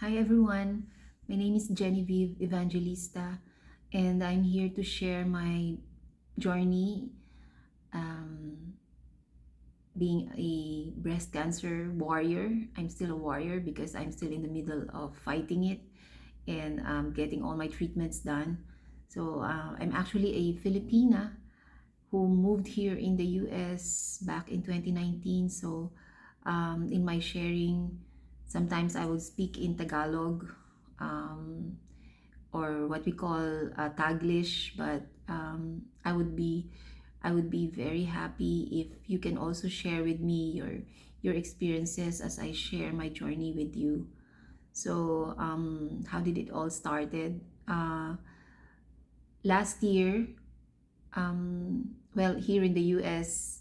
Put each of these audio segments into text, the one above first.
Hi everyone, my name is Genevieve Evangelista, and I'm here to share my journey um, being a breast cancer warrior. I'm still a warrior because I'm still in the middle of fighting it and getting all my treatments done. So I'm actually a Filipina who moved here in the US back in 2019. So in my sharing, sometimes I will speak in Tagalog. Um, or what we call Taglish, but I would be very happy if you can also share with me your experiences as I share my journey with you. So how did it all started? Last year, well, here in the US,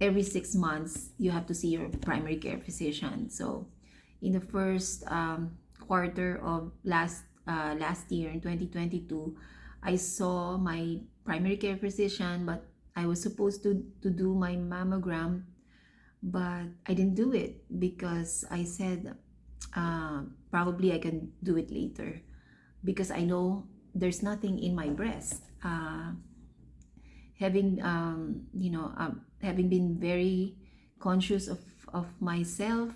every 6 months you have to see your primary care physician. So in the first quarter of last year in 2022, I saw my primary care physician, but I was supposed to do my mammogram, but I didn't do it because I said probably I can do it later because I know there's nothing in my breast. Having been very conscious of myself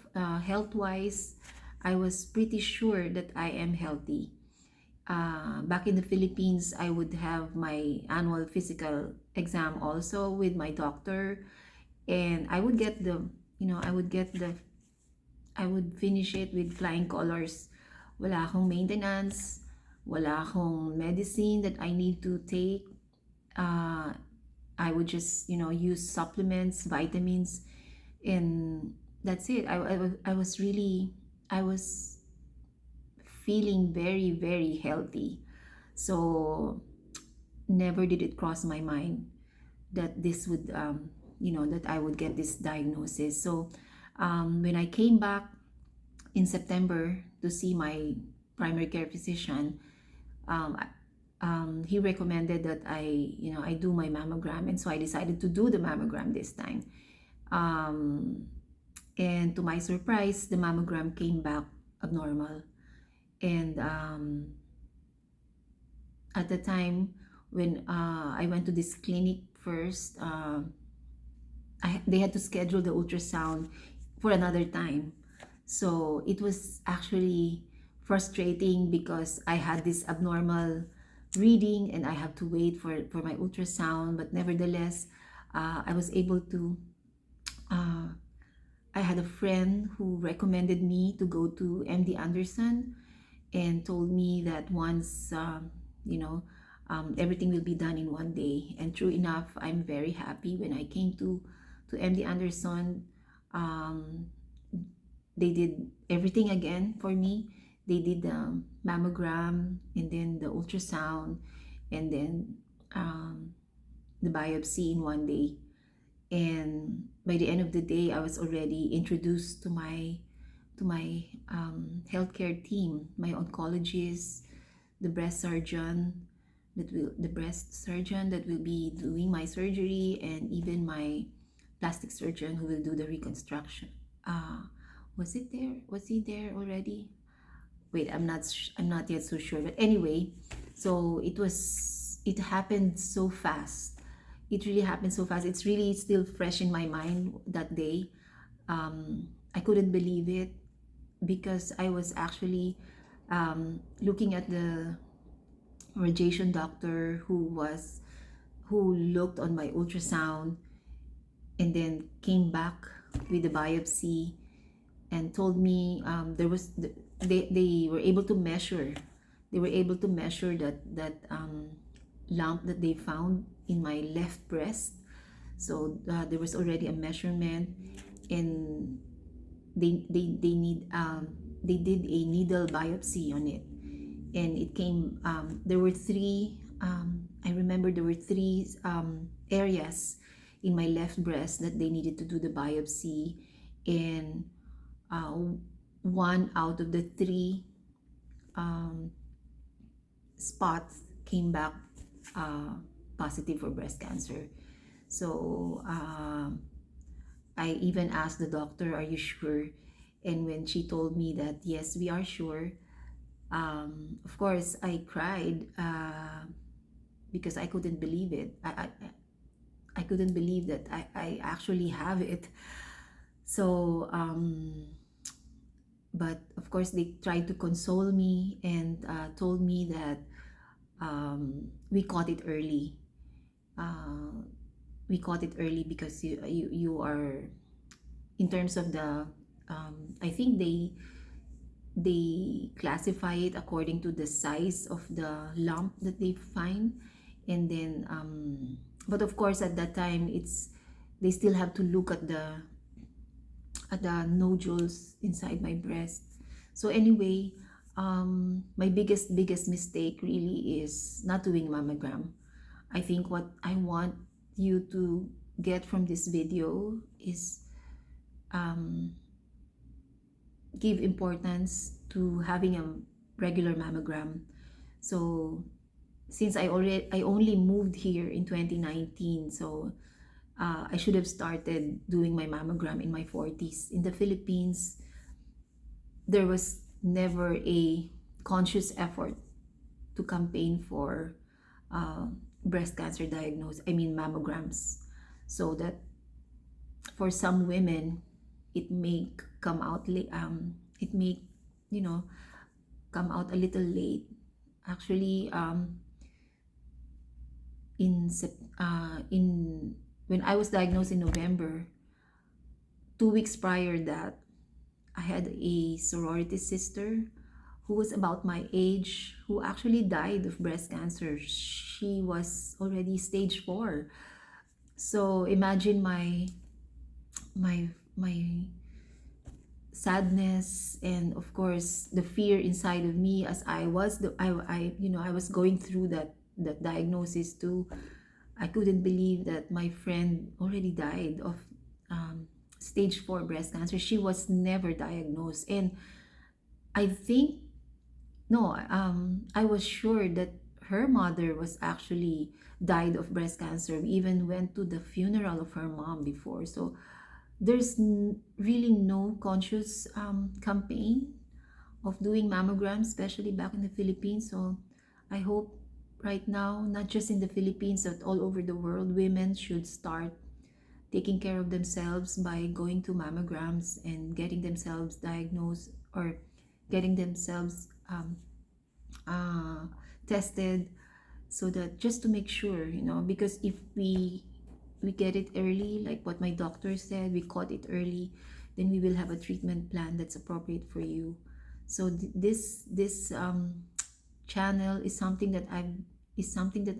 health wise, I was pretty sure that I am healthy. Back in the Philippines, I would have my annual physical exam also with my doctor, and I would get the you know I would finish it with flying colors. Wala akong maintenance, wala akong medicine that I need to take. uh, I would just, use supplements, vitamins, and that's it. I was really, I was feeling very, very healthy. So never did it cross my mind that this would, that I would get this diagnosis. So when I came back in September to see my primary care physician, um, he recommended that I do my mammogram, and so I decided to do the mammogram this time. Um, and to my surprise, the mammogram came back abnormal. And at the time when I went to this clinic first, they had to schedule the ultrasound for another time. So it was actually frustrating because I had this abnormal reading and I have to wait for my ultrasound. But nevertheless, I was able to. Uh, I had a friend who recommended me to go to MD Anderson and told me that once, everything will be done in one day. And true enough, I'm very happy when I came to MD Anderson. Um, they did everything again for me. They did the mammogram and then the ultrasound and then um, the biopsy in one day. And by the end of the day, I was already introduced to my healthcare team, my oncologist, the breast surgeon that will be doing my surgery, and even my plastic surgeon who will do the reconstruction. Uh, was he there already? Wait, I'm not yet so sure. But anyway, so it happened so fast. It really happened so fast. It's really still fresh in my mind that day. I couldn't believe it because I was actually looking at the radiation doctor who looked on my ultrasound and then came back with the biopsy and told me they were able to measure that lump that they found in my left breast. So there was already a measurement, and they did a needle biopsy on it, and it came. There were three. I remember there were three areas in my left breast that they needed to do the biopsy, and uh, one out of the three um, spots came back uh, positive for breast cancer. So I even asked the doctor, "Are you sure?" And when she told me that, yes, we are sure, of course, I cried because I couldn't believe it. I couldn't believe that I actually have it. So, but of course, they tried to console me and told me that we caught it early. Uh, we caught it early because you are, in terms of the, I think they classify it according to the size of the lump that they find. And then but of course at that time, it's, they still have to look at the nodules inside my breast. So anyway, my biggest mistake really is not doing mammogram. I think what I want you to get from this video is, um, give importance to having a regular mammogram. So since I only moved here in 2019, so I should have started doing my mammogram in my 40s. In the Philippines, there was never a conscious effort to campaign for uh, breast cancer diagnosis, I mean mammograms. So that for some women, it may come out late, it may, you know, come out a little late. Actually, in when I was diagnosed in November, 2 weeks prior that, I had a sorority sister who was about my age who actually died of breast cancer. She was already stage 4. So imagine my sadness, and of course the fear inside of me, as I was going through that diagnosis too. I couldn't believe that my friend already died of stage 4 breast cancer. She was never diagnosed. And I think, no, I was sure that her mother was actually died of breast cancer. We even went to the funeral of her mom before. So there's really no conscious campaign of doing mammograms, especially back in the Philippines. So I hope right now, not just in the Philippines, but all over the world, women should start taking care of themselves by going to mammograms and getting themselves diagnosed, or getting themselves uh, tested, so that just to make sure, because if we get it early, like what my doctor said, we caught it early, then we will have a treatment plan that's appropriate for you. So this channel is something that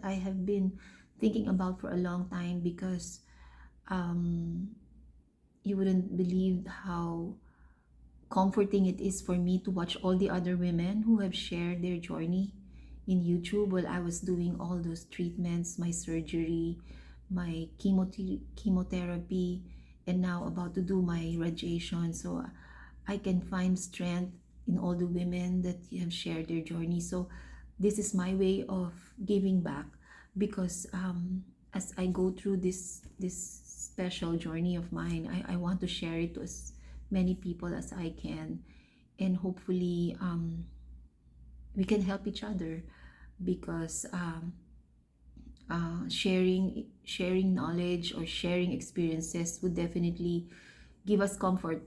I have been thinking about for a long time, because um, you wouldn't believe how comforting it is for me to watch all the other women who have shared their journey in YouTube while I was doing all those treatments, my surgery, my chemotherapy, and now about to do my radiation. So I can find strength in all the women that have shared their journey. So this is my way of giving back, because as I go through this special journey of mine, I want to share it to as many people as I can, and hopefully we can help each other, because sharing knowledge or sharing experiences would definitely give us comfort.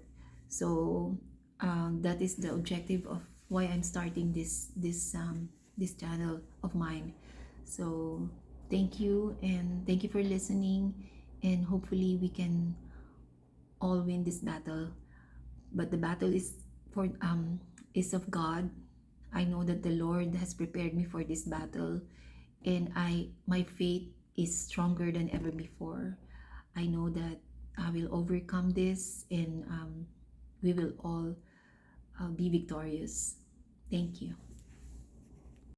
So that is the objective of why I'm starting this channel of mine. So thank you, and thank you for listening, and hopefully we can all win this battle. But the battle is of God. I know that the Lord has prepared me for this battle, and my faith is stronger than ever before. I know that I will overcome this, and we will all be victorious. Thank you.